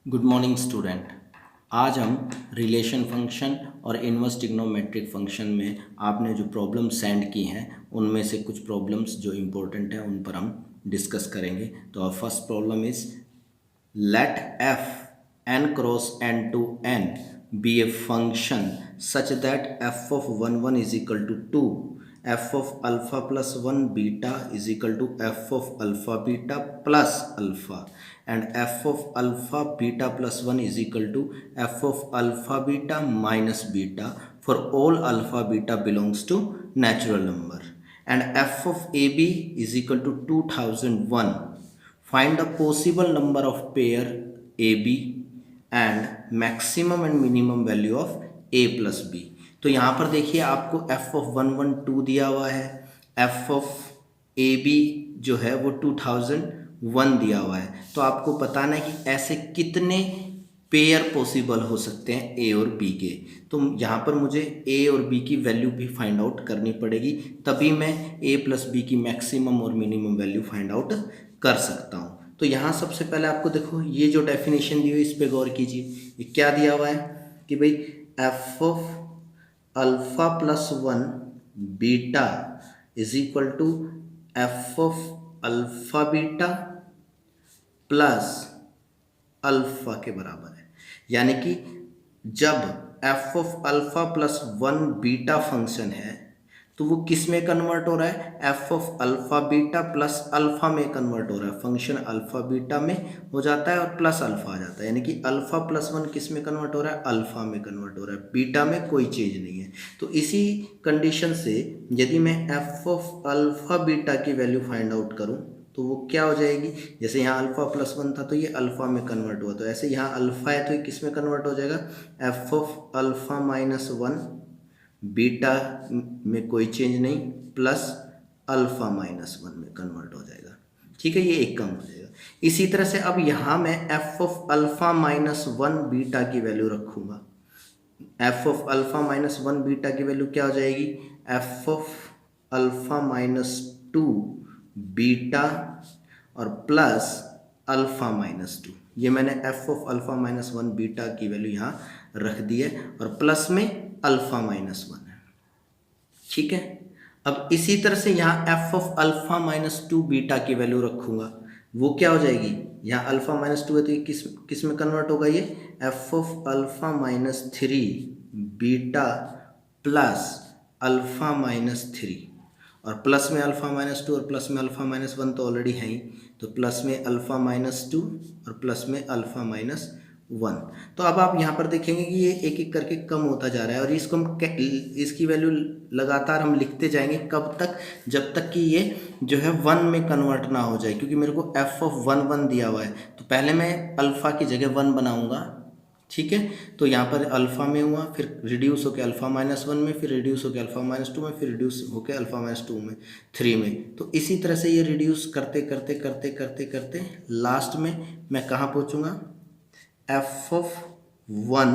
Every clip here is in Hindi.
Good morning student. आज हम रिलेशन फंक्शन और इनवर्स ट्रिग्नोमेट्रिक फंक्शन में आपने जो प्रॉब्लम सेंड की हैं उनमें से कुछ प्रॉब्लम्स जो इम्पोर्टेंट हैं उन पर हम डिस्कस करेंगे। तो our first problem is let f n cross n to n be a function such that f of 1 1 is equal to 2, f of alpha plus 1 beta is equal to f of alpha beta plus alpha, and f of alpha beta plus 1 is equal to f of alpha beta minus beta for all alpha beta belongs to natural number, and f of ab is equal to 2001. Find the possible number of pair AB and maximum and minimum value of A plus B। तो यहाँ पर देखिए आपको f of 112 दिया हुआ है, f of AB जो है वो 2001 दिया हुआ है। तो आपको बताना है कि ऐसे कितने पेयर पॉसिबल हो सकते हैं ए और बी के। तो यहाँ पर मुझे ए और बी की वैल्यू भी फाइंड आउट करनी पड़ेगी, तभी मैं ए प्लस बी की मैक्सिमम और मिनिमम वैल्यू फाइंड आउट कर सकता हूँ। तो यहाँ सबसे पहले आपको देखो ये जो डेफिनेशन दी हुई इस पे गौर कीजिए। ये क्या दिया हुआ है कि भाई f of alpha plus 1 beta is equal to f of alpha beta plus alpha के बराबर है। यानी कि जब f of alpha plus 1 beta function है तो वो किस में कन्वर्ट हो रहा है, f of alpha beta plus alpha में कन्वर्ट हो रहा है। फंक्शन अल्फा बीटा में हो जाता है और प्लस अल्फा आ जाता है, यानी कि अल्फा प्लस 1 किस में कन्वर्ट हो रहा है, अल्फा में कन्वर्ट हो रहा है, बीटा में कोई चेंज नहीं है। तो इसी कंडीशन से यदि मैं एफ ऑफ अल्फा बीटा की वैल्यू फाइंड आउट करूँ तो वो क्या हो जाएगी, जैसे यहाँ अल्फा प्लस 1 था तो ये अल्फा में कन्वर्ट हुआ, तो ऐसे यहाँ अल्फा है तो ये किस में कन्वर्ट हो जाएगा, F of alpha minus 1 beta में कोई चेंज नहीं प्लस अल्फा माइनस 1 में कन्वर्ट हो जाएगा। ठीक है, ये एक कम हो जाएगा। इसी तरह से अब यहाँ मैं F of alpha minus 1 beta की वैल्यू रखूँगा। F of alpha minus 1 beta की वैल्यू क्या हो जाएगी, f of alpha minus 2 beta और प्लस अल्फा माइनस 2। ये मैंने F of alpha minus 1 beta की वैल्यू यहाँ रख दी है और प्लस में अल्फा माइनस 1 है। ठीक है, अब इसी तरह से यहाँ F of alpha minus 2 beta की वैल्यू रखूँगा, वो क्या हो जाएगी, यहाँ अल्फा माइनस 2 है तो ये किस में कन्वर्ट होगा, ये F of alpha minus 3 beta plus alpha minus 3, और प्लस में अल्फा माइनस 2 और प्लस में अल्फा माइनस 1 तो ऑलरेडी है ही, तो प्लस में अल्फा माइनस 2 और प्लस में अल्फा माइनस 1। तो अब आप यहाँ पर देखेंगे कि ये एक एक करके कम होता जा रहा है और इसको हम इसकी वैल्यू लगातार हम लिखते जाएंगे, कब तक, जब तक कि ये जो है 1 में कन्वर्ट ना हो जाए। क्योंकि मेरे को एफ ऑफ 1 1 दिया हुआ है तो पहले मैं अल्फ़ा की जगह 1 बनाऊँगा। ठीक है, तो यहाँ पर अल्फ़ा में हुआ, फिर रिड्यूस होकर अल्फ़ा माइनस 1 में, फिर रिड्यूस होकर अल्फ़ा माइनस 2 में, फिर रिड्यूस होकर अल्फ़ा माइनस 2 में 3 में। तो इसी तरह से ये रिड्यूस करते करते करते करते करते लास्ट में मैं कहाँ पहुँचूँगा, F of 1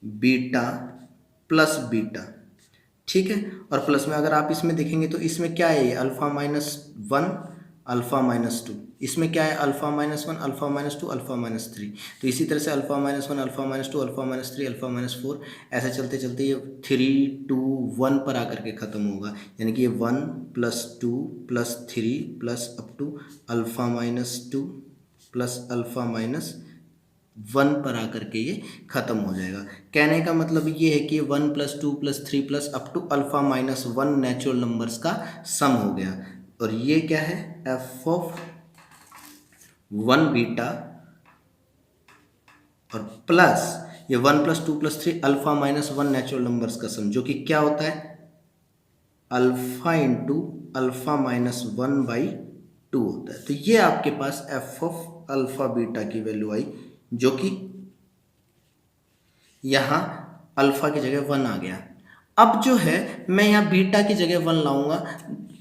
beta plus beta. ठीक है, और प्लस में अगर आप इसमें देखेंगे तो इसमें क्या है, ये अल्फ़ा माइनस 1 अल्फ़ा माइनस 2, इसमें क्या है alpha minus 1 alpha minus 2 alpha minus 3। तो इसी तरह से alpha minus 1 alpha minus 2 alpha minus 3 alpha minus 4, ऐसे चलते चलते ये 3 2 1 पर आकर के ख़त्म होगा। यानी कि ये 1 plus 2 plus 3 plus up to alpha minus 2 plus alpha minus 1 पर आकर के ये ख़त्म हो जाएगा। कहने का मतलब ये है कि 1 plus 2 plus 3 plus up to alpha minus 1 natural numbers का सम हो गया। और ये क्या है, एफ ऑफ 1 बीटा और प्लस ये 1 plus 2 plus 3 alpha minus 1 natural numbers का सम, जो कि क्या होता है अल्फ़ा इंटू अल्फ़ा माइनस 1/2 होता है। तो ये आपके पास एफ ऑफ अल्फ़ा बीटा की वैल्यू आई, जो कि यहाँ अल्फ़ा की जगह 1 आ गया। अब जो है मैं यहाँ बीटा की जगह 1 लाऊंगा,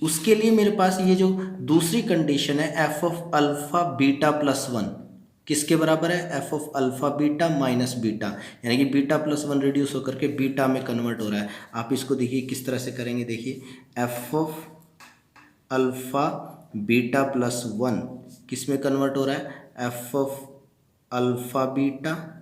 उसके लिए मेरे पास ये जो दूसरी कंडीशन है f of alpha beta plus 1 किसके बराबर है, f of alpha beta minus beta, यानी कि बीटा प्लस 1 रिड्यूस होकर के बीटा में कन्वर्ट हो रहा है। आप इसको देखिए किस तरह से करेंगे, देखिए F of alpha beta plus 1 किस में कन्वर्ट हो रहा है, f of alpha beta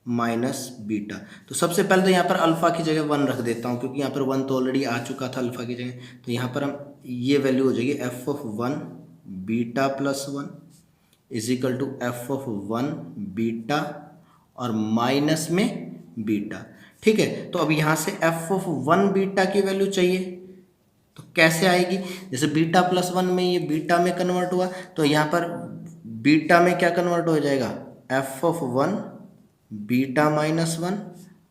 minus beta. तो सबसे पहले तो यहाँ पर अल्फ़ा की जगह 1 रख देता हूँ, क्योंकि यहाँ पर 1 तो ऑलरेडी आ चुका था अल्फ़ा की जगह। तो यहाँ पर हम ये वैल्यू हो जाएगी f of 1 beta plus 1 is equal to f of 1 beta और माइनस में बीटा। ठीक है, तो अब यहाँ से एफ ऑफ 1 बीटा की वैल्यू चाहिए, तो कैसे आएगी? जैसे बीटा प्लस 1 में ये बीटा में कन्वर्ट हुआ, तो यहाँ पर बीटा में क्या कन्वर्ट हो जाएगा? एफ ऑफ 1 बीटा माइनस 1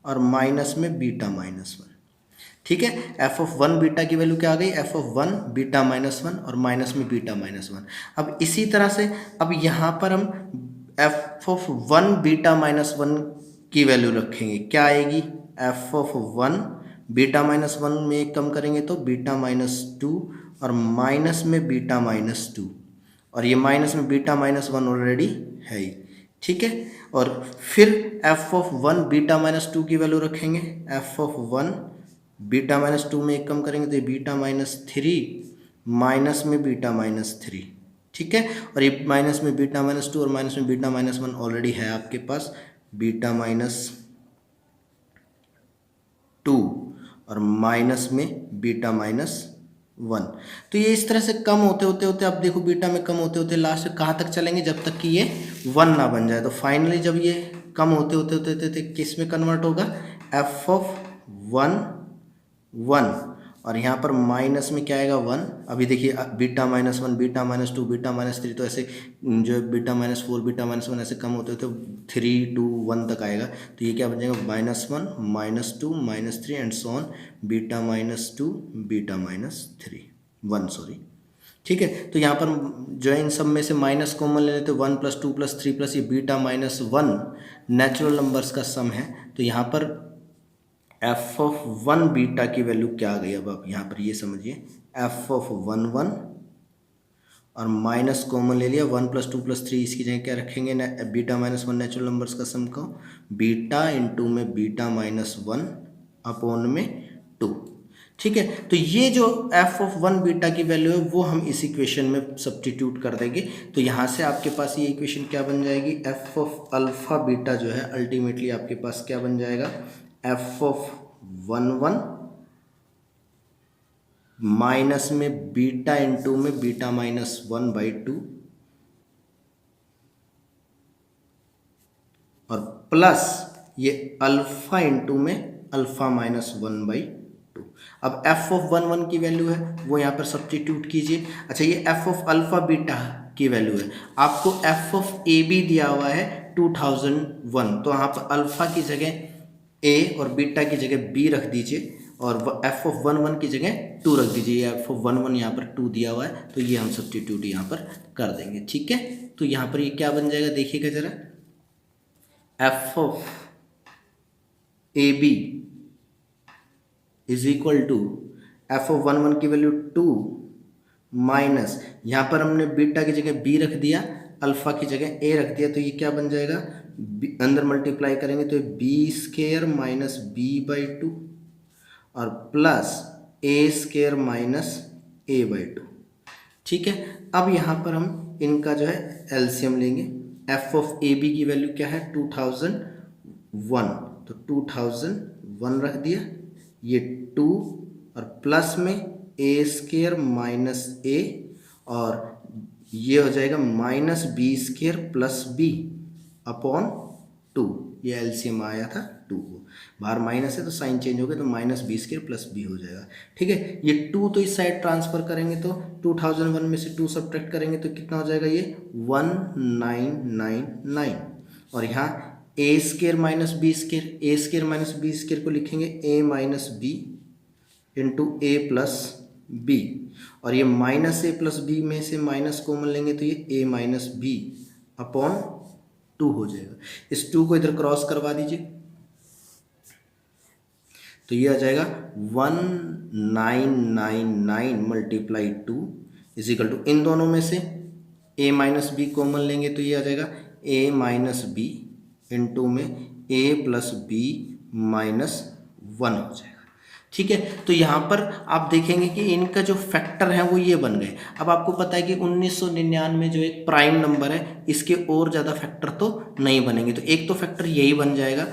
और माइनस में बीटा माइनस 1। ठीक है, एफ ऑफ 1 बीटा की वैल्यू क्या आ गई? एफ ऑफ 1 बीटा माइनस 1 और माइनस में बीटा माइनस 1। अब इसी तरह से अब यहाँ पर हम एफ ऑफ 1 बीटा माइनस 1 की वैल्यू रखेंगे, क्या आएगी? एफ ऑफ 1 बीटा माइनस 1 में एक कम करेंगे तो बीटा माइनस 2 और माइनस में बीटा माइनस 2, और ये माइनस में बीटा माइनस 1 ऑलरेडी है ही। ठीक है, और फिर एफ ऑफ 1 बीटा माइनस 2 की वैल्यू रखेंगे, एफ ऑफ 1 बीटा माइनस 2 में एक कम करेंगे तो ये बीटा माइनस 3 माइनस में बीटा माइनस 3। ठीक है, और ये माइनस में बीटा माइनस 2 और माइनस में बीटा माइनस 1 ऑलरेडी है आपके पास, बीटा माइनस 2 और माइनस में बीटा माइनस 1। तो ये इस तरह से कम होते होते होते अब देखो बीटा में कम होते होते लास्ट में कहाँ तक चलेंगे? जब तक कि ये 1 ना बन जाए। तो फाइनली जब ये कम होते होते होते होते किस में कन्वर्ट होगा? एफ ऑफ 1 1 और यहाँ पर माइनस में क्या आएगा? 1। अभी देखिए beta minus 1 beta minus 2 beta minus 3, तो ऐसे जो बीटा माइनस 4 बीटा माइनस 1 ऐसे कम होते होते 3 2 1 तक आएगा। तो ये क्या बन जाएगा? Minus 1 minus 2 minus 3 and so on, beta minus 2 beta minus 1 sorry. ठीक है, तो यहाँ पर जो है इन सब में से माइनस कॉमन ले लेते, 1 प्लस 2 प्लस 3 प्लस ये बीटा माइनस 1 नेचुरल नंबर्स का सम है। तो यहाँ पर एफ ऑफ 1 बीटा की वैल्यू क्या आ गई? अब आप यहाँ पर ये समझिए, एफ ऑफ 1 1 और माइनस कॉमन ले लिया, 1 प्लस 2 प्लस 3 इसकी जगह क्या रखेंगे? बीटा माइनस 1 नेचुरल नंबर्स का सम को बीटा इंटू में बीटा माइनस 1 अपॉन में 2। ठीक है, तो ये जो एफ ऑफ 1 बीटा की वैल्यू है वो हम इस इक्वेशन में सब्स्टिट्यूट कर देंगे। तो यहाँ से आपके पास ये इक्वेशन क्या बन जाएगी? एफ ऑफ अल्फा बीटा जो है अल्टीमेटली आपके पास क्या बन जाएगा? एफ ऑफ 1 1 माइनस में बीटा इंटू में बीटा माइनस 1/2 और प्लस ये अल्फा इंटू में अल्फा माइनस 1/2। अब एफ ऑफ 1 1 की वैल्यू है वो यहाँ पर सब्स्टिट्यूट कीजिए। अच्छा, ये एफ ऑफ अल्फा बीटा की वैल्यू है, आपको एफ ऑफ ए बी दिया हुआ है 2001, तो यहाँ पर अल्फा की जगह ए और बीटा की जगह बी रख दीजिए और एफ ऑफ 1 1 की जगह 2 रख दीजिए। एफ ऑफ 1 1 यहाँ पर 2 दिया हुआ है, तो ये हम सब्स्टिट्यूट यहाँ पर कर देंगे। ठीक है, तो यहाँ पर ये क्या बन जाएगा देखिएगा जरा, f of a b is equal to f of 1 1 की वैल्यू 2 माइनस यहाँ पर हमने बीटा की जगह बी रख दिया, अल्फा की जगह ए रख दिया, तो ये क्या बन जाएगा? अंदर मल्टीप्लाई करेंगे तो बी स्केयर माइनस b/2 और प्लस ए स्केयर माइनस a/2। ठीक है, अब यहाँ पर हम इनका जो है एलसीएम लेंगे। एफ ऑफ ए बी की वैल्यू क्या है? 2001, तो 2001 रख दिया, ये 2 और प्लस में ए स्केयर माइनस ए और ये हो जाएगा minus b square plus b upon 2। ये एलसीएम आया था 2 को, बाहर माइनस है तो साइन चेंज हो गया, तो minus b square plus b हो जाएगा। ठीक है, ये 2 तो इस साइड ट्रांसफर करेंगे तो 2001 में से 2 सब्ट्रैक्ट करेंगे तो कितना हो जाएगा? ये 1999 और यहाँ ए स्केयर माइनस बी स्केयर, ए स्केयर माइनस बी स्केयर को लिखेंगे ए minus b into a plus B और ये माइनस ए प्लस बी में से माइनस कॉमन लेंगे तो ये ए माइनस बी अपॉन 2 हो जाएगा। इस 2 को इधर क्रॉस करवा दीजिए तो ये आ जाएगा 1999 मल्टीप्लाई 2 इज इक्वल टू, इन दोनों में से a माइनस बी कॉमन लेंगे तो ये आ जाएगा a माइनस बी इंटू में a प्लस बी माइनस 1 हो जाएगा। ठीक है। तो यहाँ पर आप देखेंगे कि इनका जो फैक्टर है वो ये बन गए। अब आपको पता है कि 1999 जो एक प्राइम नंबर है, इसके और ज़्यादा फैक्टर तो नहीं बनेंगे, तो एक तो फैक्टर यही बन जाएगा,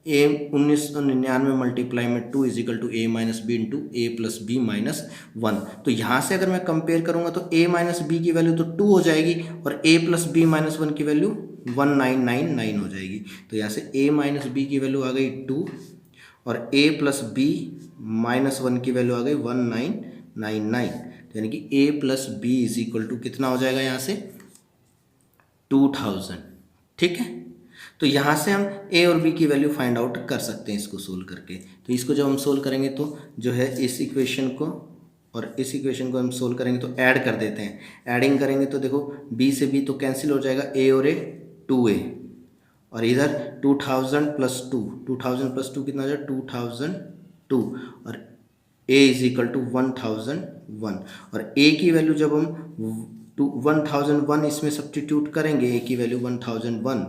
ए 1999 मल्टीप्लाई में 2 is equal to a minus b into a plus b minus 1। तो यहाँ से अगर मैं कंपेयर करूँगा तो ए माइनस बी की वैल्यू तो 2 हो जाएगी और ए प्लस बी माइनस 1 की वैल्यू 1999 हो जाएगी। तो यहाँ से ए माइनस बी की वैल्यू आ गई 2 और ए प्लस बी माइनस 1 की वैल्यू आ गई 1999। तो यानी कि A plus B is equal to कितना हो जाएगा यहाँ से 2000। ठीक है। तो यहाँ से हम ए और बी की वैल्यू फाइंड आउट कर सकते हैं इसको सोल्व करके। तो इसको जब हम सोल्व करेंगे तो जो है इस इक्वेशन को और इस इक्वेशन को हम सोल्व करेंगे तो ऐड कर देते हैं। ऐडिंग करेंगे तो देखो बी से बी तो कैंसिल हो जाएगा, ए और ए 2a और इधर 2000 प्लस 2, 2000 प्लस 2 कितना हो जाएगा 2002 और a इज इक्वल टू 1001 और a की वैल्यू जब हम 1001 इसमें सब्स्टिट्यूट करेंगे, a की वैल्यू 1001,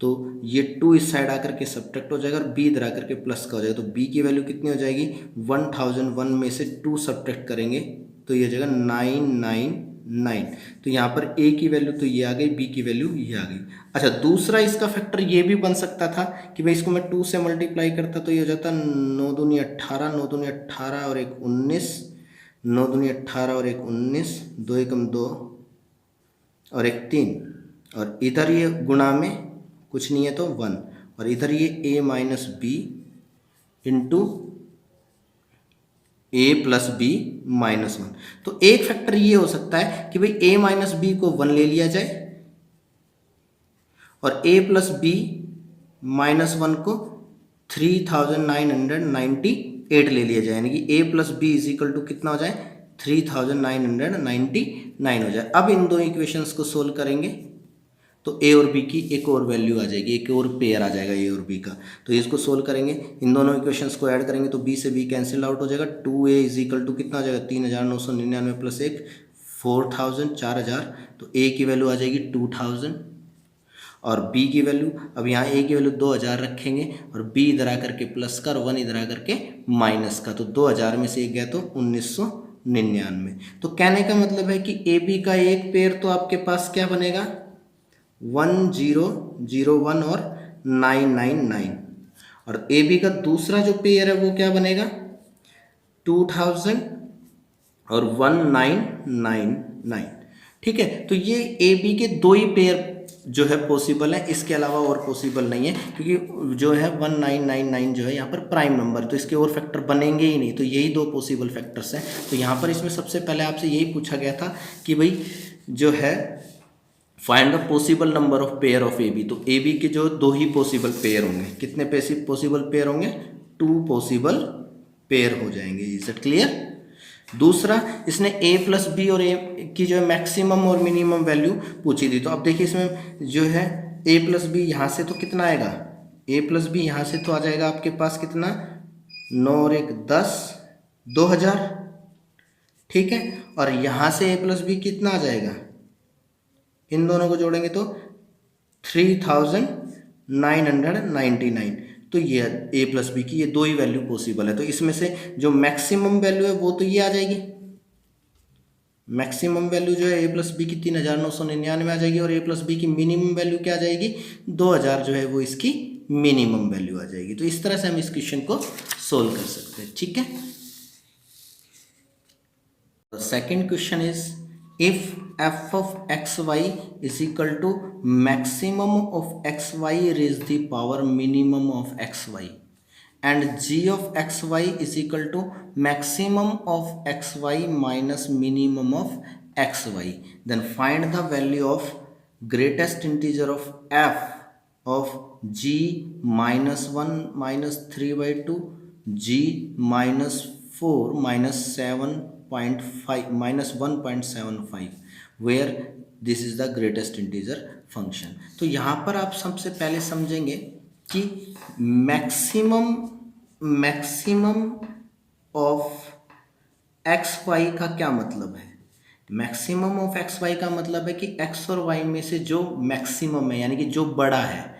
तो ये 2 इस साइड आकर के सब्ट्रैक्ट हो जाएगा और b इधर आकर के प्लस का हो जाएगा। तो b की वैल्यू कितनी हो जाएगी 1001 में से 2 सब्ट्रैक्ट करेंगे तो ये हो जाएगा 999। तो यहाँ पर a की वैल्यू तो ये आ गई, b की वैल्यू ये आ गई। अच्छा, दूसरा इसका फैक्टर ये भी बन सकता था कि भाई इसको मैं 2 से मल्टीप्लाई करता तो ये हो जाता 9 दूनी 18, 9 दूनी 18 और 1 19, 9 दूनी 18 और 1 19, 2 एकम 2 और 1 3 और इधर ये गुणा में कुछ नहीं है तो 1 और इधर ये a minus b into a plus b minus 1। तो एक फैक्टर ये हो सकता है कि भाई a माइनस बी को 1 ले लिया जाए और a प्लस बी माइनस 1 को 3998 ले लिया जाए, यानी कि a plus B is equal to कितना हो जाए 3999 हो जाए। अब इन दो इक्वेशंस को सोल्व करेंगे तो a और b की एक और वैल्यू आ जाएगी, एक और पेयर आ जाएगा a और b का। तो इसको सोल्व करेंगे, इन दोनों इक्वेशंस को ऐड करेंगे तो b से b कैंसिल आउट हो जाएगा। 2a इज इक्वल टू कितना हो जाएगा 3999 प्लस 1 4000 4000, तो a की वैल्यू आ जाएगी 2000 और b की वैल्यू, अब यहाँ a की वैल्यू 2000 रखेंगे और b इधर आकर के प्लस का और 1 इधर आकर के माइनस का, तो 2000 में से एक गया तो 1999। तो कहने का मतलब है कि ए बी का एक पेयर तो आपके पास क्या बनेगा 1001 और 999 और ए बी का दूसरा जो पेयर है वो क्या बनेगा 2000 और 1999। ठीक है। तो ये ए बी के दो ही पेयर जो है पॉसिबल है, इसके अलावा और पॉसिबल नहीं है, क्योंकि जो है 1999 जो है यहाँ पर प्राइम नंबर, तो इसके और फैक्टर बनेंगे ही नहीं, तो यही दो पॉसिबल फैक्टर्स हैं। तो यहाँ पर इसमें सबसे पहले आपसे यही पूछा गया था कि भाई जो है find the possible number of pair of a b. तो ए बी के जो दो ही पॉसिबल पेयर होंगे, कितने पॉसिबल पेयर होंगे 2 पॉसिबल पेयर हो जाएंगे। Is it clear. दूसरा, इसने a प्लस बी और a की जो है मैक्सिमम और मिनिमम वैल्यू पूछी थी। तो अब देखिए इसमें जो है a प्लस बी यहाँ से तो कितना आएगा, a प्लस बी यहाँ से तो आ जाएगा आपके पास कितना 9 और 1 10 2000। ठीक है। और यहाँ से a प्लस बी कितना आ जाएगा, इन दोनों को जोड़ेंगे तो 3999। तो ये a प्लस बी की ये दो ही वैल्यू पॉसिबल है। तो इसमें से जो मैक्सिमम वैल्यू है वो तो ये आ जाएगी, मैक्सिमम वैल्यू जो है a प्लस बी की 3999 आ जाएगी और a प्लस बी की मिनिमम वैल्यू क्या आ जाएगी 2000 जो है वो इसकी मिनिमम वैल्यू आ जाएगी। तो इस तरह से हम इस क्वेश्चन को सोल्व कर सकते हैं। ठीक है। Second question is if f of xy is equal to maximum of xy raised the power minimum of xy and g of xy is equal to maximum of xy minus minimum of xy, then find the value of greatest integer of f of g minus 1 minus 3 by 2 g minus 4 minus 7.5 minus 1.75 where this is the greatest integer function। तो यहाँ पर आप सबसे पहले समझेंगे कि मैक्सिमम ऑफ एक्स वाई का क्या मतलब है। मैक्सिमम ऑफ एक्स वाई का मतलब है कि एक्स और वाई में से जो मैक्सिमम है यानी कि जो बड़ा है,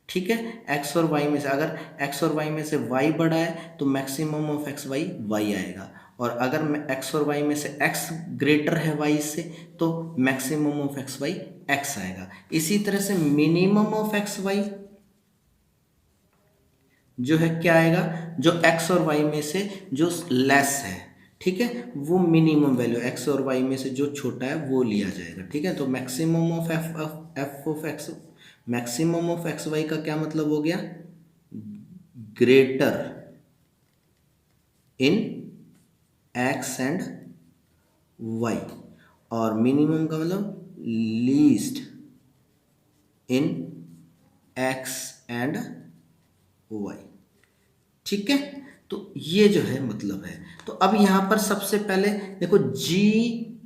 ठीक है। एक्स और वाई में से अगर एक्स और वाई में से वाई बड़ा है तो maximum of X Y Y आएगा, और अगर एक्स और वाई में से एक्स ग्रेटर है वाई से तो maximum of X Y X आएगा। इसी तरह से मिनिमम ऑफ एक्स वाई जो है क्या आएगा, जो एक्स और वाई में से जो लेस है, ठीक है, वो मिनिमम वैल्यू एक्स और वाई में से जो छोटा है वो लिया जाएगा। ठीक है, तो maximum of f of X, maximum of X Y का क्या मतलब हो गया, greater in X and Y, और मिनिमम का मतलब least in X and Y. ठीक है, तो ये जो है मतलब है। तो अब यहां पर सबसे पहले देखो g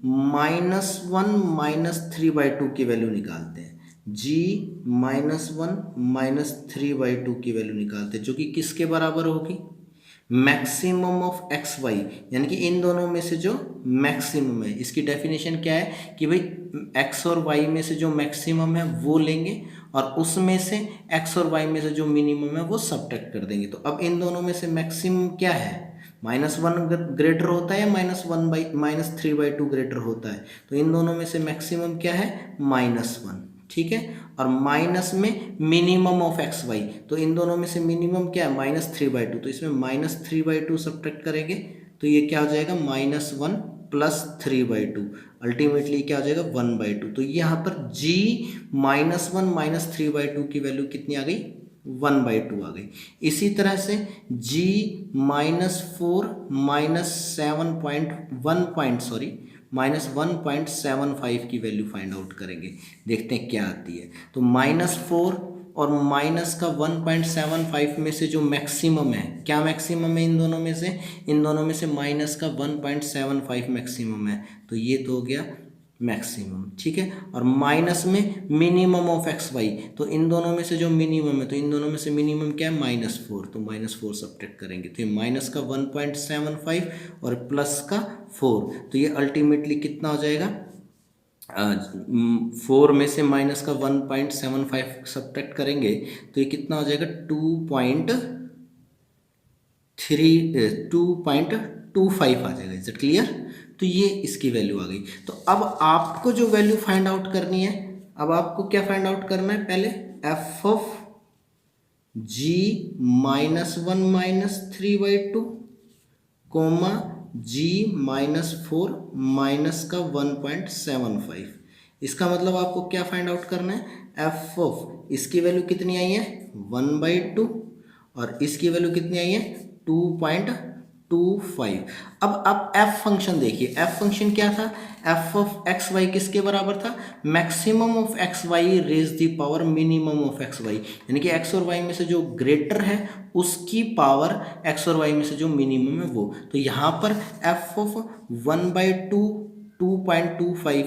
-1 -3/2 की वैल्यू निकालते हैं। g -1 -3/2 की वैल्यू निकालते हैं, जो कि किसके बराबर होगी, मैक्सिमम ऑफ एक्स वाई, यानी कि इन दोनों में से जो मैक्सिमम है। इसकी डेफिनेशन क्या है कि भाई एक्स और वाई में से जो मैक्सिमम है वो लेंगे और उसमें से एक्स और वाई में से जो मिनिमम है वो सब्ट्रैक्ट कर देंगे। तो अब इन दोनों में से मैक्सिमम क्या है, -1 ग्रेटर होता है या -3/2 ग्रेटर होता है, तो इन दोनों में से मैक्सिमम क्या है, -1। ठीक है, और माइनस में मिनिमम ऑफ एक्स वाई, तो इन दोनों में से मिनिमम क्या है, -3/2, तो इसमें -3/2 सब्ट्रैक्ट करेंगे तो ये क्या हो जाएगा, -1 + 3/2, अल्टीमेटली क्या हो जाएगा 1/2। तो यहाँ पर g -1 -3/2 की वैल्यू कितनी आ गई, 1/2 आ गई। इसी तरह से g -1.75 की वैल्यू फाइंड आउट करेंगे, देखते हैं क्या आती है। तो -4 और माइनस का 1.75 में से जो मैक्सिमम है, क्या मैक्सिमम है इन दोनों में से, इन दोनों में से माइनस का 1.75 मैक्सिमम है, तो ये तो हो गया मैक्सिमम। ठीक है, और माइनस में मिनिमम ऑफ एक्स वाई, तो इन दोनों में से जो मिनिमम है, तो इन दोनों में से मिनिमम क्या है, -4, तो -4 सब्ट्रैक्ट करेंगे तो ये माइनस का 1.75 और प्लस का 4, तो ये अल्टीमेटली कितना हो जाएगा, 4 में से माइनस का 1.75 सब्ट्रैक्ट करेंगे तो ये कितना हो जाएगा, 2.25 आ जाएगा। इज इट क्लियर, तो ये इसकी वैल्यू आ गई। तो अब आपको जो वैल्यू फाइंड आउट करनी है, अब आपको क्या फाइंड आउट करना है, पहले f of g -1 -3/2 comma g -4 minus का 1.75। इसका मतलब आपको क्या फाइंड आउट करना है, एफ ऑफ, इसकी वैल्यू कितनी आई है 1/2 और इसकी वैल्यू कितनी आई है 2.25। अब आप एफ फंक्शन देखिए, एफ फंक्शन क्या था, एफ ऑफ एक्स वाई किसके बराबर था, maximum of X Y raise the power minimum of X Y, यानी कि एक्स और वाई में से जो ग्रेटर है उसकी पावर एक्स और वाई में से जो मिनिमम है वो। तो यहाँ पर एफ ऑफ 1/2 2.25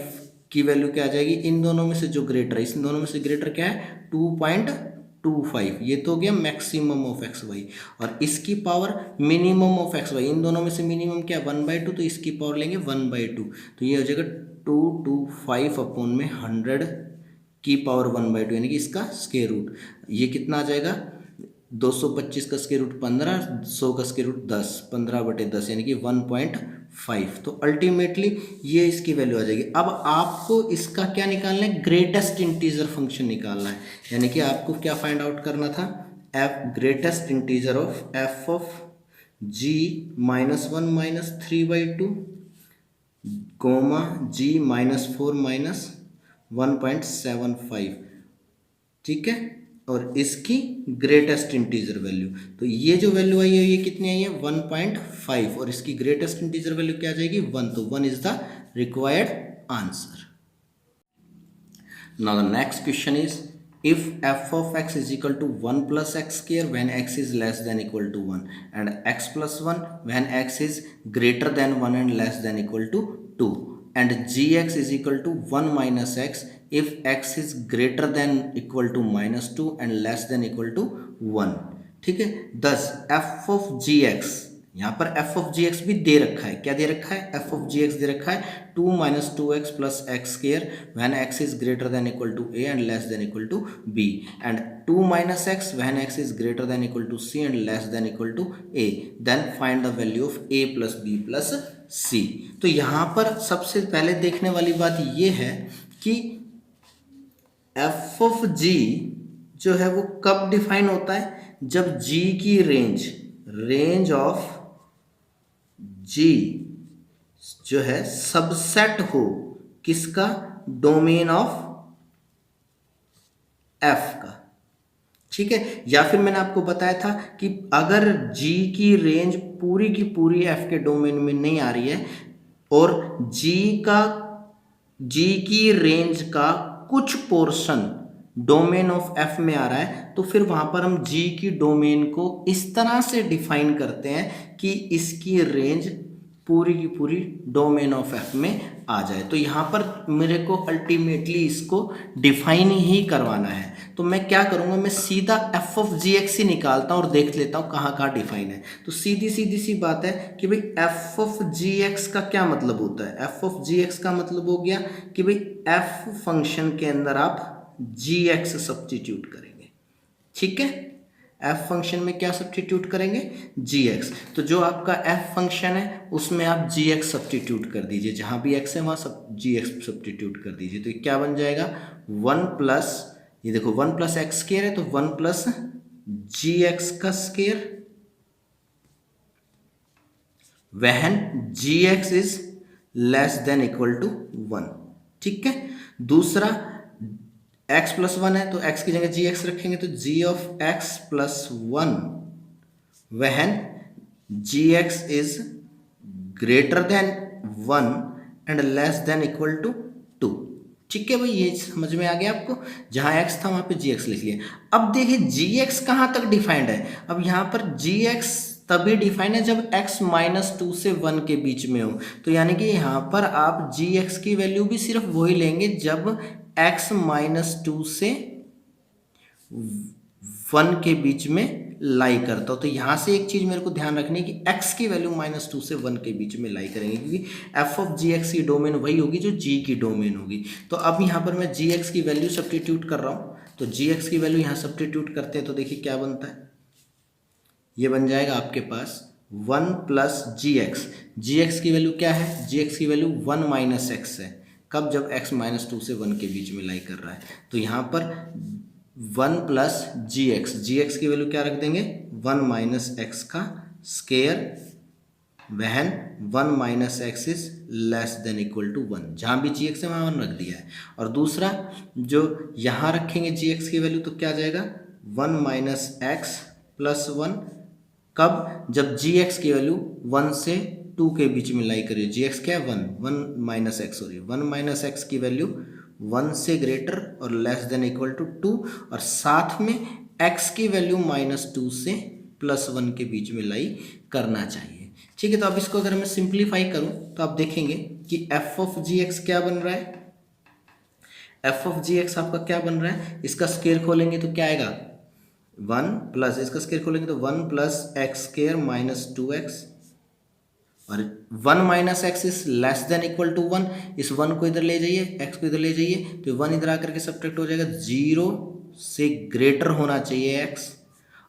की वैल्यू क्या आ जाएगी, इन दोनों में से जो ग्रेटर है, इन दोनों में से ग्रेटर क्या है 2.25, ये तो हो गया मैक्सिमम ऑफ एक्स वाई, और इसकी power minimum of X Y, इन दोनों में से मिनिमम क्या 1/2, तो इसकी पावर लेंगे 1/2, तो ये हो जाएगा 225 अपॉन में 100 की पावर 1/2, यानी कि इसका स्क्वायर रूट, ये कितना आ जाएगा 225 का स्क्वायर रूट 15, 100 का स्क्वायर रूट 10, 15/10 यानी कि 1.5, तो अल्टीमेटली ये इसकी वैल्यू आ जाएगी। अब आपको इसका क्या निकालना है, ग्रेटेस्ट इंटीजर फंक्शन निकालना है, यानी कि आपको क्या फाइंड आउट करना था, f greatest integer of f of g -1 -3/2 comma g -4 -1.75, ठीक है, और इसकी ग्रेटेस्ट इंटीजर वैल्यू, तो ये जो वैल्यू आई है ये कितनी आई है 1.5 और इसकी ग्रेटेस्ट इंटीजर वैल्यू क्या आ जाएगी 1, तो 1 is the required answer. Now the next question is if f of x is equal to 1 plus x square when x is less than equal to 1 and x plus 1 when x is greater than 1 and less than equal to 2 and gx is equal to 1 minus x if x is greater than equal to -2 and less than equal to 1। ठीक है, thus f of gx यहाँ पर एफ ऑफ जी एक्स भी दे रखा है। क्या दे रखा है? एफ ऑफ जी एक्स दे रखा है 2 - 2x plus X square when x is greater than equal to a and less than equal to b, and 2 - x when x is greater than equal to c and less than equal to a, then find the value of a plus b plus c। तो यहाँ पर सबसे पहले देखने वाली बात ये है कि एफ ऑफ जी जो है वो कब डिफाइन होता है? जब g की रेंज ऑफ g जो है सबसेट हो किसका? डोमेन ऑफ f का। ठीक है, या फिर मैंने आपको बताया था कि अगर g की रेंज पूरी की पूरी f के डोमेन में नहीं आ रही है और g की रेंज का कुछ पोर्शन डोमेन ऑफ f में आ रहा है, तो फिर वहां पर हम g की डोमेन को इस तरह से डिफाइन करते हैं कि इसकी रेंज पूरी की पूरी डोमेन ऑफ f में आ जाए। तो यहाँ पर मेरे को अल्टीमेटली इसको डिफाइन ही करवाना है। तो मैं क्या करूँगा, मैं सीधा एफ ऑफ जी एक्स ही निकालता हूँ और देख लेता हूँ कहाँ कहाँ डिफाइन है। तो सीधी सी बात है कि भाई एफ ऑफ जी एक्स का क्या मतलब होता है? एफ ऑफ जी एक्स का मतलब हो गया कि भाई एफ फंक्शन के अंदर आप जी एक्स सब्स्टिट्यूट करेंगे। ठीक है, एफ फंक्शन में क्या सब्स्टिट्यूट करेंगे? जी एक्स। तो जो आपका एफ फंक्शन है उसमें आप जी एक्स सब्स्टिट्यूट कर दीजिए, जहां भी एक्स है वहां सब जी एक्स सब्स्टिट्यूट कर दीजिए। तो ये क्या बन जाएगा? 1 प्लस, ये देखो 1 प्लस एक्स स्क्वायर है तो 1 प्लस जी एक्स का square when g X is less than equal to 1। ठीक है, दूसरा x प्लस 1 है तो x की जगह जी एक्स रखेंगे तो g of x plus 1 when g X is greater than 1 and less than equal to 2। ठीक है भाई, ये समझ में आ गया आपको? जहां x था वहां पे जी एक्स लिख लिया। अब देखिए जी एक्स कहां तक डिफाइंड है। अब यहां पर जी एक्स तभी डिफाइन है जब x माइनस 2 से 1 के बीच में हो। तो यानी कि यहाँ पर आप जी एक्स की वैल्यू भी सिर्फ वही लेंगे जब x माइनस 2 से 1 के बीच में लाई करता हो। तो यहाँ से एक चीज़ मेरे को ध्यान रखनी है कि x की वैल्यू माइनस 2 से 1 के बीच में लाई करेंगे, क्योंकि f ऑफ जी एक्स की डोमेन वही होगी जो g की डोमेन होगी। तो अब यहाँ पर मैं जी एक्स की वैल्यू सब्स्टिट्यूट कर रहा हूँ। तो जी एक्स की वैल्यू यहाँ सब्स्टिट्यूट करते हैं तो देखिए क्या बनता है। ये बन जाएगा आपके पास 1 प्लस जी एक्स की वैल्यू क्या है? जी एक्स की वैल्यू 1 माइनस एक्स है। कब? जब x माइनस 2 से 1 के बीच में लाई कर रहा है। तो यहाँ पर 1 प्लस जी एक्स की वैल्यू क्या रख देंगे? 1 माइनस एक्स का square when 1 minus X is less than equal to 1। जहाँ भी जी एक्स है वहाँ 1 रख दिया है। और दूसरा जो यहाँ रखेंगे जी एक्स की वैल्यू तो क्या आ जाएगा? 1 माइनस एक्स प्लस 1। कब? जब जी एक्स की वैल्यू 1 से 2 के बीच में लाई करिए। जी एक्स क्या है? 1 माइनस एक्स हो रही है। 1 माइनस एक्स की वैल्यू 1 से ग्रेटर और लेस देन इक्वल टू 2, और साथ में x की वैल्यू माइनस 2 से प्लस 1 के बीच में लाई करना चाहिए। ठीक है, तो अब इसको अगर मैं सिंप्लीफाई करूं तो आप देखेंगे कि एफ ऑफ जी एक्स क्या बन रहा है? एफ ऑफ जी एक्स आपका क्या बन रहा है? इसका स्क्वायर खोलेंगे तो क्या आएगा? 1 प्लस, इसका स्क्वायर खोलेंगे तो 1 plus X square minus 2x, और 1 minus X is less than equal to 1। इस 1 को इधर ले जाइए, x को इधर ले जाइए तो 1 इधर आकर के सब्ट्रैक्ट हो जाएगा। 0 से ग्रेटर होना चाहिए x,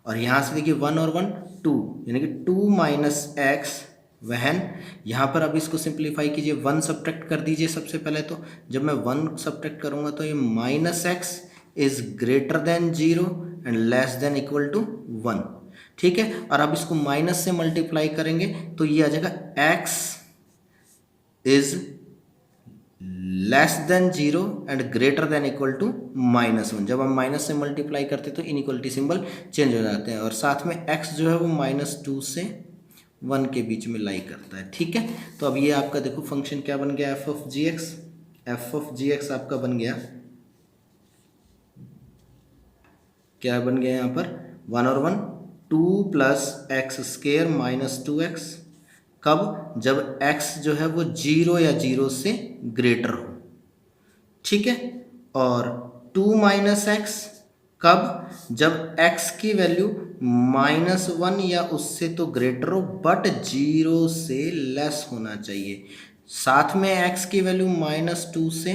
और यहाँ से देखिए 1 और 1 2, यानी कि 2 माइनस एक्स वहन। यहाँ पर अब इसको सिंप्लीफाई कीजिए, 1 सब्ट्रैक्ट कर दीजिए सबसे पहले। तो जब मैं 1 सब्ट्रैक्ट करूँगा तो ये minus X is greater than 0 and less than equal to 1। ठीक है, और अब इसको माइनस से मल्टीप्लाई करेंगे तो ये आ जाएगा x is less than 0 and greater than equal to -1। जब हम माइनस से मल्टीप्लाई करते हैं तो इनइक्वलिटी सिंबल चेंज हो जाते हैं, और साथ में x जो है वो -2 से 1 के बीच में लाई करता है। ठीक है, तो अब ये आपका देखो फंक्शन क्या बन गया? F of g x. F of g x आपका बन गया, क्या बन गया यहाँ पर? 1 और 1 2 plus X square minus 2x। कब? जब x जो है वो 0 या 0 से ग्रेटर हो। ठीक है, और 2 माइनस एक्स कब? जब x की वैल्यू -1 या उससे तो ग्रेटर हो बट 0 से लेस होना चाहिए। साथ में x की वैल्यू -2 से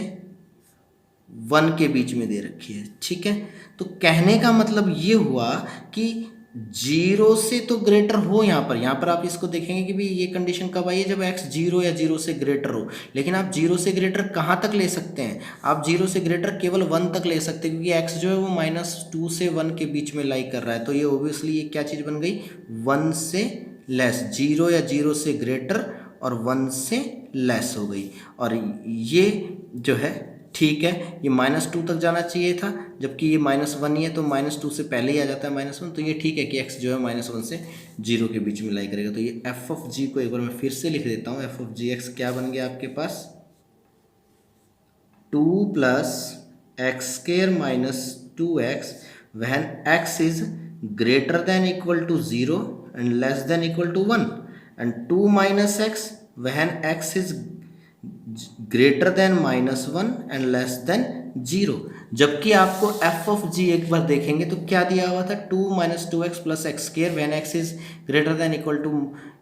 1 के बीच में दे रखी है, ठीक है। तो कहने का मतलब ये हुआ कि 0 से तो ग्रेटर हो, यहाँ पर आप इसको देखेंगे कि भाई ये कंडीशन कब आई है, जब x 0 या 0 से ग्रेटर हो। लेकिन आप 0 से ग्रेटर कहाँ तक ले सकते हैं? आप 0 से ग्रेटर केवल 1 तक ले सकते हैं, क्योंकि x जो है वो -2 से 1 के बीच में लाई कर रहा है। तो ये ओबियसली ये क्या चीज़ बन गई? 1 से लेस, 0 या 0 से ग्रेटर और 1 से लेस हो गई। और ये जो है ठीक है, ये -2 तक जाना चाहिए था, जबकि ये -1 ही है तो -2 से पहले ही आ जाता है -1। तो ये ठीक है कि x जो है -1 से 0 के बीच में लाई करेगा। तो ये f ऑफ g को एक बार मैं फिर से लिख देता हूँ। f ऑफ जी एक्स क्या बन गया आपके पास? 2 + x² - 2x when x is greater than equal to 0 and less than equal to 1, and 2 - x when x is greater than -1 and less than 0। जबकि आपको f ऑफ g एक बार देखेंगे तो क्या दिया हुआ था? 2 - 2x + x² when x is greater than equal to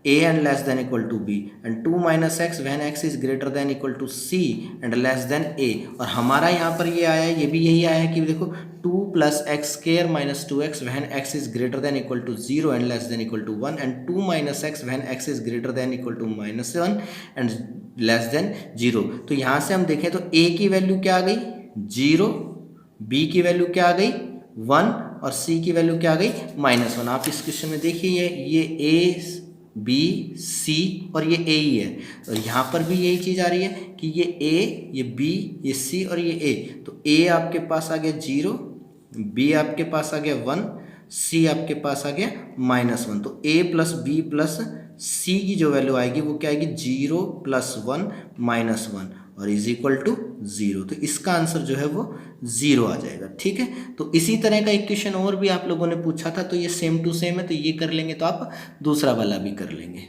a and less than equal to b, and 2 - x when x is greater than equal to c and less than a। और हमारा यहाँ पर ये आया, ये भी यही आया है कि देखो 2 + x² - 2x when x is greater than equal to 0 and less than equal to 1, and 2 - x when x is greater than equal to -1 and less than 0। तो यहाँ से हम देखें तो a की वैल्यू क्या आ गई? 0, b की वैल्यू क्या आ गई? 1 और c की वैल्यू क्या आ गई? -1। आप इस क्वेश्चन में देखिए ये a, b, c और ये a ही है। और यहाँ पर भी यही चीज़ आ रही है कि ये a, ये b, ये c और ये a। तो a आपके पास आ गया 0, b आपके पास आ गया 1, c आपके पास आ गया -1। तो a + b + c की जो वैल्यू आएगी वो क्या आएगी? 0 + 1 -1 और इज इक्वल टू 0। तो इसका आंसर जो है वो 0 आ जाएगा, ठीक है। तो इसी तरह का एक क्वेश्चन और भी आप लोगों ने पूछा था, तो ये सेम टू सेम है, तो ये कर लेंगे तो आप दूसरा वाला भी कर लेंगे।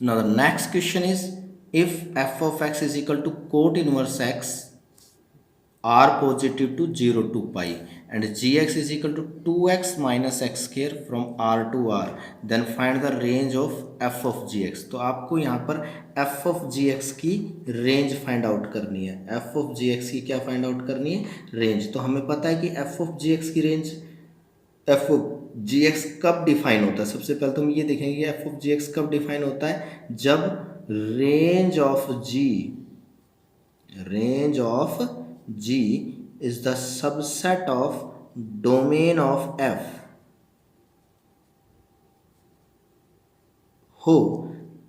Now the next question is if f of x is equal to cot inverse x r positive to 0 to pi and gx is equal to 2x minus x square from r to r, then find the range of f of gx। तो आपको यहाँ पर f of gx की रेंज फाइंड आउट करनी है। f of gx की क्या फाइंड आउट करनी है? रेंज। तो हमें पता है कि f of gx की रेंज, f of gx कब डिफाइन होता है? सबसे पहले तो हम ये देखेंगे कि f of gx कब डिफाइन होता है, जब range of G is the subset of domain of F हो,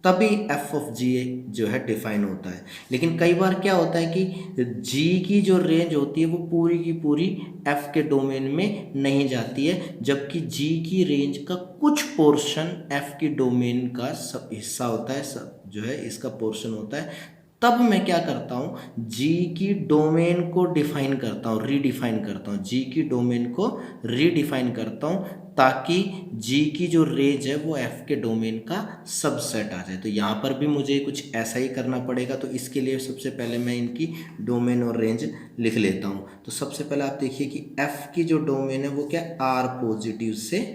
तभी f of g जो है डिफाइन होता है। लेकिन कई बार क्या होता है कि g की जो रेंज होती है वो पूरी की पूरी f के डोमेन में नहीं जाती है, जबकि g की रेंज का कुछ पोर्शन f की डोमेन का सब हिस्सा होता है, सब जो है इसका पोर्शन होता है। तब मैं क्या करता हूँ? g की डोमेन को डिफाइन करता हूँ, रीडिफाइन करता हूँ, g की डोमेन को रीडिफाइन करता हूँ ताकि g की जो रेंज है वो f के डोमेन का सबसेट आ जाए। तो यहाँ पर भी मुझे कुछ ऐसा ही करना पड़ेगा। तो इसके लिए सबसे पहले मैं इनकी डोमेन और रेंज लिख लेता हूँ। तो सबसे पहले आप देखिए कि f की जो डोमेन है वो क्या? r पॉजिटिव से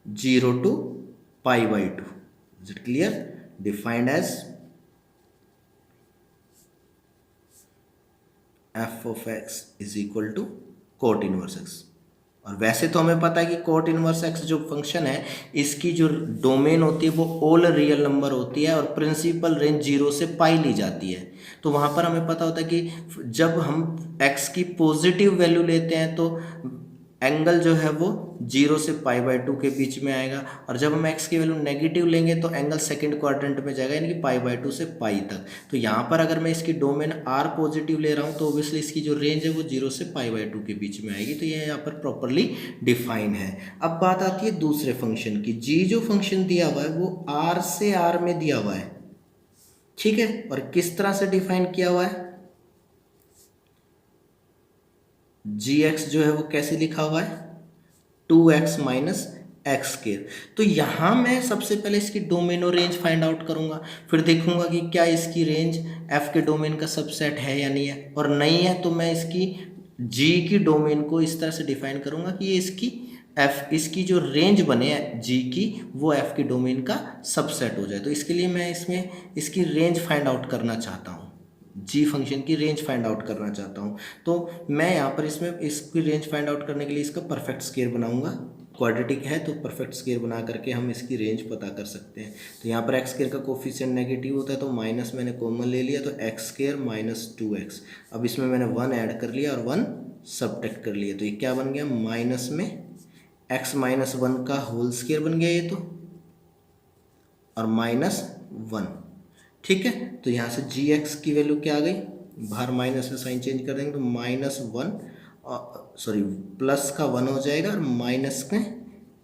0 to π/2। Is it clear? Defined as f of x is equal to cot inverse x। और वैसे तो हमें पता है कि कोट इनवर्स x जो फंक्शन है इसकी जो डोमेन होती है वो ऑल रियल नंबर होती है और प्रिंसिपल रेंज 0 से पाई ली जाती है। तो वहाँ पर हमें पता होता है कि जब हम x की पॉजिटिव वैल्यू लेते हैं तो एंगल जो है वो 0 से π/2 के बीच में आएगा, और जब हम x की वैल्यू नेगेटिव लेंगे तो एंगल सेकंड क्वाड्रेंट में जाएगा, यानी कि π/2 से पाई तक। तो यहाँ पर अगर मैं इसकी डोमेन r पॉजिटिव ले रहा हूँ तो ऑब्वियसली इसकी जो रेंज है वो 0 से π/2 के बीच में आएगी। तो ये यहाँ पर प्रॉपरली डिफाइन है। अब बात आती है दूसरे फंक्शन की। g जो फंक्शन दिया हुआ है वो r से r में दिया हुआ है, ठीक है। और किस तरह से डिफाइन किया हुआ है? gx जो है वो कैसे लिखा हुआ है? 2x minus x square. तो यहाँ मैं सबसे पहले इसकी डोमेन और रेंज फाइंड आउट करूँगा, फिर देखूंगा कि क्या इसकी रेंज f के डोमेन का सबसेट है या नहीं है, और नहीं है तो मैं इसकी जी की डोमेन को इस तरह से डिफाइन करूंगा कि ये इसकी जो रेंज बने जी की वो एफ की डोमेन का सबसेट हो जाए। तो इसके लिए मैं इसमें इसकी रेंज फाइंड आउट करना चाहता हूँ, जी फंक्शन की रेंज फाइंड आउट करना चाहता हूँ। तो मैं यहाँ पर इसमें इसकी रेंज फाइंड आउट करने के लिए इसका परफेक्ट स्क्वायर बनाऊंगा। क्वाड्रेटिक है तो परफेक्ट स्क्वायर बना करके हम इसकी रेंज पता कर सकते हैं। तो यहाँ पर एक्स स्क्वायर का कोफिशिएंट नेगेटिव होता है तो माइनस मैंने कॉमन ले लिया, तो एक्स स्क्वायर माइनस 2x। अब इसमें मैंने 1 ऐड कर लिया और 1 सब्ट्रैक्ट कर लिया, तो ये क्या बन गया, माइनस में x माइनस 1 का होल स्क्वायर बन गया ये तो, और माइनस 1। ठीक है, तो यहाँ से जी एक्स की वैल्यू क्या आ गई, बाहर माइनस में साइन चेंज कर देंगे तो माइनस 1 सॉरी प्लस का 1 हो जाएगा और माइनस में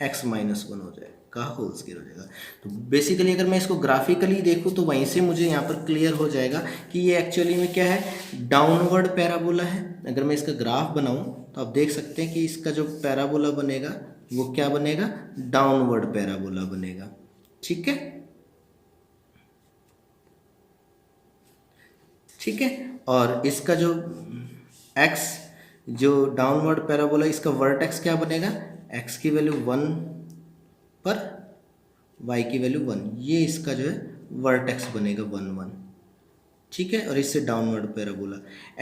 x माइनस 1 हो जाएगा का होल स्क्वायर हो जाएगा। तो बेसिकली अगर मैं इसको ग्राफिकली देखूँ तो वहीं से मुझे यहाँ पर क्लियर हो जाएगा कि ये एक्चुअली में क्या है, डाउनवर्ड पैराबोला है। अगर मैं इसका ग्राफ बनाऊँ तो आप देख सकते हैं कि इसका जो पैराबोला बनेगा वो क्या बनेगा, डाउनवर्ड पैराबोला बनेगा। ठीक है, ठीक है, और इसका जो x जो डाउनवर्ड पैराबोला इसका वर्टेक्स क्या बनेगा, x की वैल्यू 1 पर y की वैल्यू 1, ये इसका जो है वर्टेक्स बनेगा 1 1। ठीक है, और इससे डाउनवर्ड पैराबोला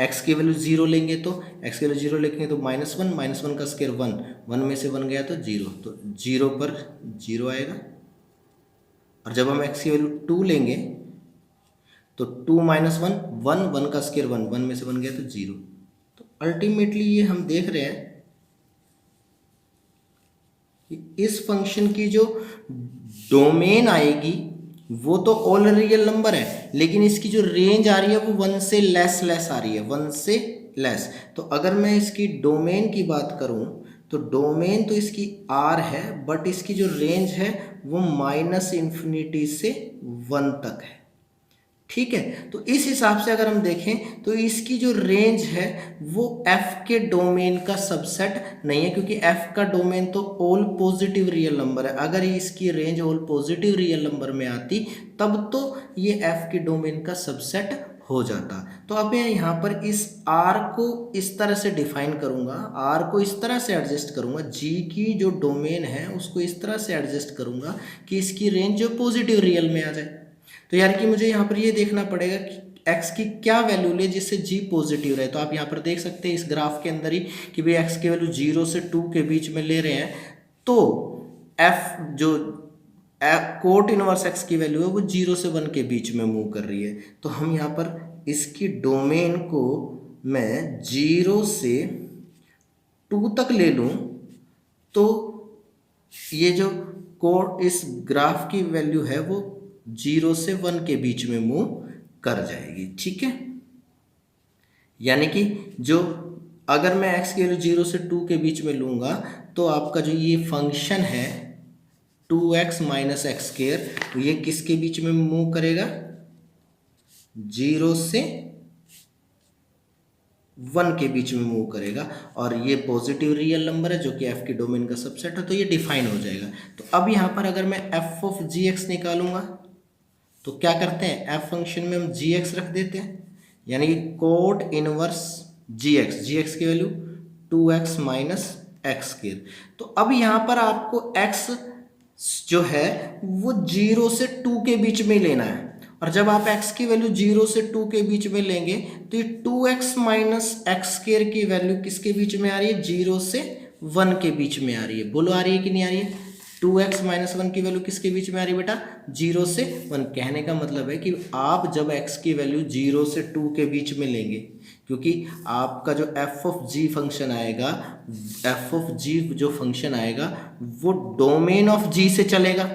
x की वैल्यू 0 लेंगे तो x की वैल्यू 0 लेंगे तो माइनस 1 का स्क्वायर 1, 1 में से 1 गया तो 0, तो 0 पर 0 आएगा। और जब हम x की वैल्यू 2 लेंगे तो 2 माइनस 1, 1, 1 का स्क्वायर 1, 1 में से 1 गया तो 0। तो अल्टीमेटली ये हम देख रहे हैं कि इस फंक्शन की जो डोमेन आएगी वो तो ऑल रियल नंबर है, लेकिन इसकी जो रेंज आ रही है वो 1 से लेस आ रही है, 1 से लेस। तो अगर मैं इसकी डोमेन की बात करूं तो डोमेन तो इसकी R है, बट इसकी जो रेंज है वो -∞ से 1 तक है। ठीक है, तो इस हिसाब से अगर हम देखें तो इसकी जो रेंज है वो f के डोमेन का सबसेट नहीं है, क्योंकि f का डोमेन तो ऑल पॉजिटिव रियल नंबर है। अगर इसकी range all positive real number में आती तब तो ये f के डोमेन का सबसेट हो जाता। तो अब मैं यहाँ पर इस r को इस तरह से डिफाइन करूँगा, r को इस तरह से एडजस्ट करूँगा, g की जो डोमेन है उसको इस तरह से एडजस्ट करूँगा कि इसकी रेंज जो पॉजिटिव रियल में आ जाए। तो यार कि मुझे यहाँ पर ये देखना पड़ेगा कि x की क्या वैल्यू ले जिससे g पॉजिटिव रहे। तो आप यहाँ पर देख सकते हैं इस ग्राफ के अंदर ही कि भाई x की वैल्यू 0 से 2 के बीच में ले रहे हैं, तो f जो कोट इनवर्स x की वैल्यू है वो 0 से 1 के बीच में मूव कर रही है। तो हम यहाँ पर इसकी डोमेन को मैं 0 से 2 तक ले लूँ तो ये जो कोट इस ग्राफ की वैल्यू है वो 0 से 1 के बीच में मूव कर जाएगी। ठीक है, यानी कि जो अगर मैं x की वैल्यू 0 से 2 के बीच में लूँगा तो आपका जो ये फंक्शन है 2x माइनस एक्स स्क्वायर, तो ये किसके बीच में मूव करेगा, 0 से 1 के बीच में मूव करेगा। और ये पॉजिटिव रियल नंबर है जो कि f की डोमेन का सबसेट है, तो ये डिफाइन हो जाएगा। तो अब यहाँ पर अगर मैं f ऑफ gx निकालूंगा तो क्या करते हैं, f फंक्शन में हम gx रख देते हैं, यानी कि कोट इनवर्स gx की value 2x minus x square. तो अब यहाँ पर आपको x जो है वो 0 से 2 के बीच में लेना है, और जब आप x की वैल्यू 0 से 2 के बीच में लेंगे तो ये 2x माइनस एक्स स्क्वायर की वैल्यू किसके बीच में आ रही है, 0 से 1 के बीच में आ रही है। बोलो आ रही है कि नहीं आ रही है, 2x माइनस 1 की वैल्यू किसके बीच में आ रही है बेटा, 0 से 1। कहने का मतलब है कि आप जब x की वैल्यू 0 से 2 के बीच में लेंगे, क्योंकि आपका जो f ऑफ g फंक्शन आएगा, f ऑफ g जो फंक्शन आएगा वो डोमेन ऑफ g से चलेगा।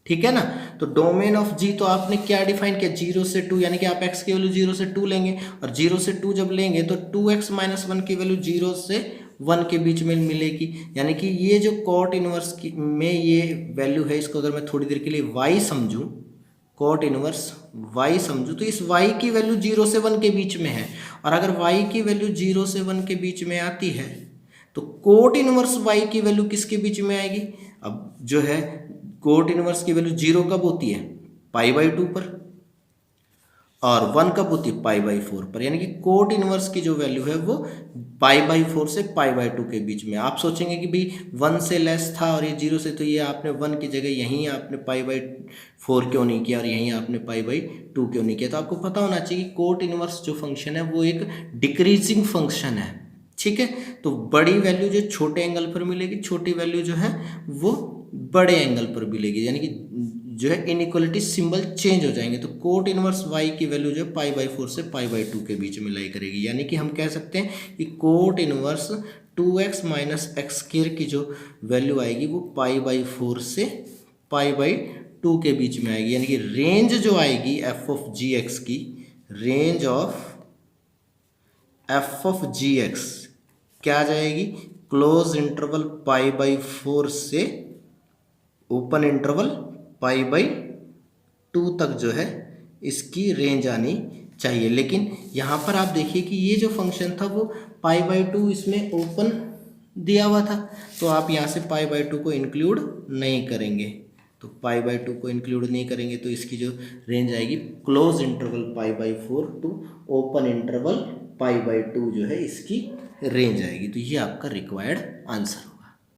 ठीक है ना, तो डोमेन ऑफ g तो आपने क्या डिफाइन किया, 0 से 2, यानी कि आप x की वैल्यू 0 से 2 लेंगे, और 0 से 2 जब लेंगे तो 2x माइनस 1 की वैल्यू 0 से 1 के बीच में मिलेगी। यानी कि ये जो कॉट इनवर्स में ये वैल्यू है, इसको अगर मैं थोड़ी देर के लिए y समझूं, कॉट इनवर्स y समझूं, तो इस y की वैल्यू 0 से 1 के बीच में है, और अगर y की वैल्यू 0 से 1 के बीच में आती है तो कोट इनवर्स y की वैल्यू किसके बीच में आएगी। अब जो है कोट इनवर्स की वैल्यू 0 कब होती है, पाई बाई 2 पर, और 1 कब होती है π/4 पर, यानी कि कोट इनवर्स की जो वैल्यू है वो π/4 से π/2 के बीच में। आप सोचेंगे कि भाई 1 से लेस था और ये 0 से, तो ये आपने 1 की जगह यहीं आपने π/4 क्यों नहीं किया और यहीं आपने π/2 क्यों नहीं किया। तो आपको पता होना चाहिए कि कोट इनवर्स जो फंक्शन है वो एक डिक्रीजिंग फंक्शन है, ठीक है। तो बड़ी वैल्यू जो छोटे एंगल पर मिलेगी, छोटी वैल्यू जो है वो बड़े एंगल पर मिलेगी, यानी कि जो है इनइक्वालिटी सिंबल चेंज हो जाएंगे। तो कोट इनवर्स y की वैल्यू जो है π/4 से π/2 के बीच में लाई करेगी, यानी कि हम कह सकते हैं कि कोट इनवर्स 2x - x² की जो वैल्यू आएगी वो π/4 से π/2 के बीच में आएगी, यानी कि रेंज जो आएगी f(g(x) की, रेंज ऑफ f(g(x) क्या आ जाएगी, क्लोज इंटरवल π/4 से ओपन इंटरवल π/2 तक जो है इसकी रेंज आनी चाहिए। लेकिन यहाँ पर आप देखिए कि ये जो फंक्शन था वो π/2 इसमें ओपन दिया हुआ था, तो आप यहाँ से π/2 को इंक्लूड नहीं करेंगे। तो π/2 को इंक्लूड नहीं करेंगे तो इसकी जो रेंज आएगी close interval π/4 to open interval π/2 जो है इसकी रेंज आएगी। तो ये आपका रिक्वायर्ड आंसर